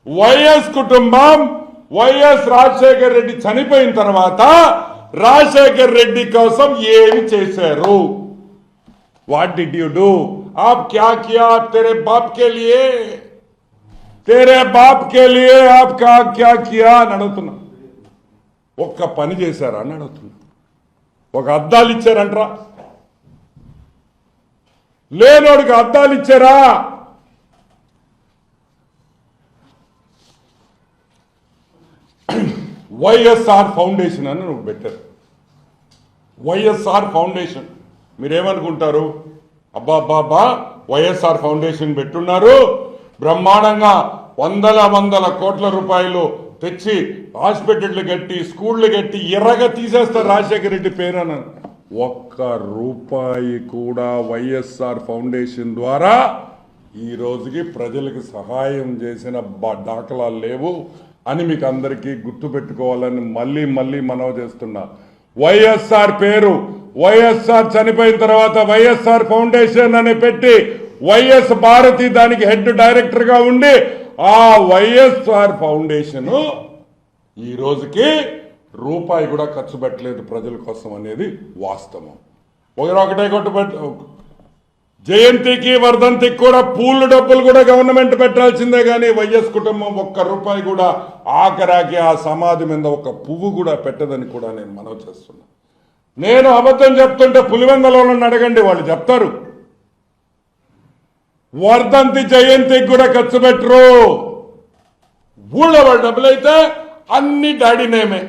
YS కుటుంబం YS Rajasekhar Reddy చనిపోయిన తర్వాత రాజశేఖర్ రెడ్డి కోసం ఏమి చేశారు? What did you do? आप क्या किया तेरे बाप के लिए? तेरे बाप के लिए आप क्या किया అని అడుగుతున్నా. ఒక్క పని చేశారా అని అడుగుతున్నా. ఒక అద్దాలు ఇచ్చారంటరా? లేనోడికి అద్దాలు ఇచ్చారా? వైఎస్ఆర్ ఫౌండేషన్ అని నువ్వు పెట్టారు. వైఎస్ఆర్ ఫౌండేషన్ మీరేమనుకుంటారు? అబ్బాబ్బాబ్బా వైఎస్ఆర్ ఫౌండేషన్ పెట్టున్నారు, బ్రహ్మాండంగా వందల కోట్ల రూపాయలు తెచ్చి హాస్పిటళ్లు కట్టి స్కూళ్లు కట్టి ఎర్రగా తీసేస్తారు రాజశేఖర రెడ్డి పేరున. ఒక్క రూపాయి కూడా వైఎస్ఆర్ ఫౌండేషన్ ద్వారా ఈ రోజుకి ప్రజలకు సహాయం చేసిన దాఖలాలు లేవు అని మీకు అందరికీ గుర్తుపెట్టుకోవాలని మళ్ళీ మనవి చేస్తున్నా. వైఎస్ఆర్ పేరు వైఎస్ఆర్ చనిపోయిన తర్వాత వైఎస్ఆర్ ఫౌండేషన్ అని పెట్టి వైఎస్ భారతి దానికి హెడ్ డైరెక్టర్ గా ఉండి ఆ వైఎస్ఆర్ ఫౌండేషన్ ఈ రోజుకి రూపాయి కూడా ఖర్చు పెట్టలేదు ప్రజల కోసం అనేది వాస్తవం. ఒకటే జయంతికి వర్ధంతికి కూడా పూలు డబ్బులు కూడా గవర్నమెంట్ పెట్టాల్సిందే కానీ వైఎస్ కుటుంబం ఒక్క రూపాయి కూడా ఆఖరాకి ఆ సమాధి మీద ఒక పువ్వు కూడా పెట్టదని కూడా నేను మనవి చేస్తున్నా. నేను అబద్ధం చెప్తుంటే పులివెందలో అడగండి, వాళ్ళు చెప్తారు. వర్ధంతి జయంతికి కూడా ఖర్చు పెట్టరు. ఊళ్ళో వాళ్ళ డబ్బులైతే అన్ని డాడీ నేమే,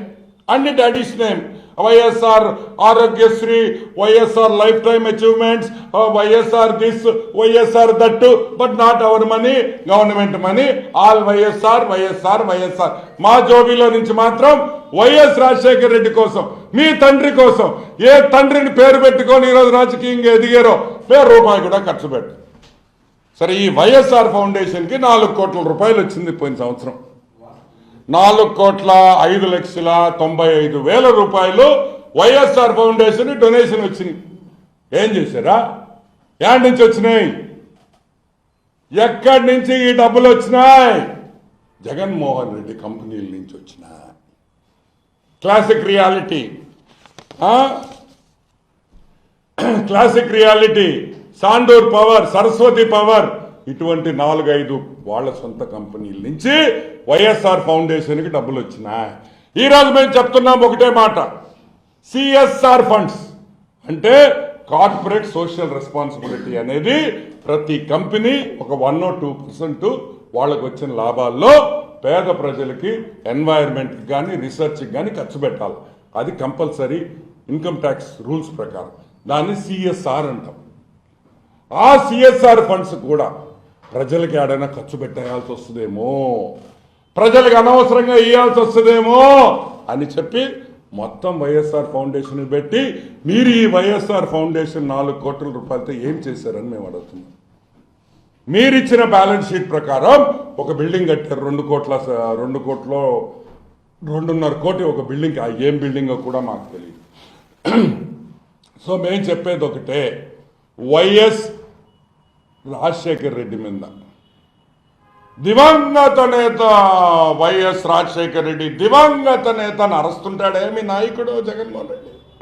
అన్ని daddy's name. YSR Aarogyasri, YSR lifetime achievements, YSR this, YSR that, but not our money, government money, all YSR YSR YSR. మా జోబీలో నుంచి మాత్రం వైఎస్ రాజశేఖర రెడ్డి కోసం, మీ తండ్రి కోసం, ఏ తండ్రిని పేరు పెట్టుకొని ఈరోజు రాజకీయంగా ఎదిగారో రూపాయి కూడా ఖర్చు పెట్టు. సరే, ఈ వైఎస్ఆర్ ఫౌండేషన్ కి 4 కోట్ల రూపాయలు వచ్చింది పోయిన సంవత్సరం. 4,05,95,000 రూపాయలు వైఎస్ఆర్ ఫౌండేషన్ డొనేషన్ వచ్చినాయి. ఏం చేశారా? ఎక్కడి నుంచి వచ్చినాయి? ఎక్కడి నుంచి ఈ డబ్బులు వచ్చినాయి? జగన్మోహన్ రెడ్డి కంపెనీల నుంచి వచ్చినాయి. Classic reality, classic reality, Sandur power, Saraswati power, ఇటువంటి 4-5 వాళ్ళ సొంత కంపెనీల నుంచి వైఎస్ఆర్ ఫౌండేషన్ కి డబ్బులు వచ్చినాయి. ఈ రోజు మేము చెప్తున్నాం ఒకటే మాట, సిఎస్ఆర్ ఫండ్స్ అంటే కార్పొరేట్ సోషల్ రెస్పాన్సిబిలిటీ అనేది ప్రతి కంపెనీ ఒక 1 or 2% వాళ్ళకు వచ్చిన లాభాల్లో పేద ప్రజలకి, ఎన్వైరన్మెంట్ కానీ రీసెర్చ్కి కానీ ఖర్చు పెట్టాలి. అది కంపల్సరీ ఇన్కమ్ ట్యాక్స్ రూల్స్ ప్రకారం. దాన్ని సిఎస్ఆర్ అంటాం. ఆ సిఎస్ఆర్ ఫండ్స్ కూడా ప్రజలకి ఏడైనా ఖర్చు పెట్టేయాల్సి వస్తుందేమో, ప్రజలకు అనవసరంగా ఇవ్వాల్సి వస్తుందేమో అని చెప్పి మొత్తం వైఎస్ఆర్ ఫౌండేషన్ పెట్టి మీరు ఈ వైఎస్ఆర్ ఫౌండేషన్ 4 కోట్ల రూపాయలతో ఏం చేశారని మేము అడుగుతున్నాం. మీరిచ్చిన బ్యాలెన్స్ షీట్ ప్రకారం ఒక బిల్డింగ్ కట్టారు 2 కోట్ల 2.5 కోటి ఒక బిల్డింగ్. ఏం బిల్డింగో కూడా మాకు తెలియదు. సో మేము చెప్పేది ఒకటే, వైఎస్ రాజశేఖర్ రెడ్డి మీద దివంగత నేత వైఎస్ రాజశేఖర్ రెడ్డి దివంగత నేతను అరుస్తుంటాడే మీ నాయకుడు జగన్మోహన్ రెడ్డి.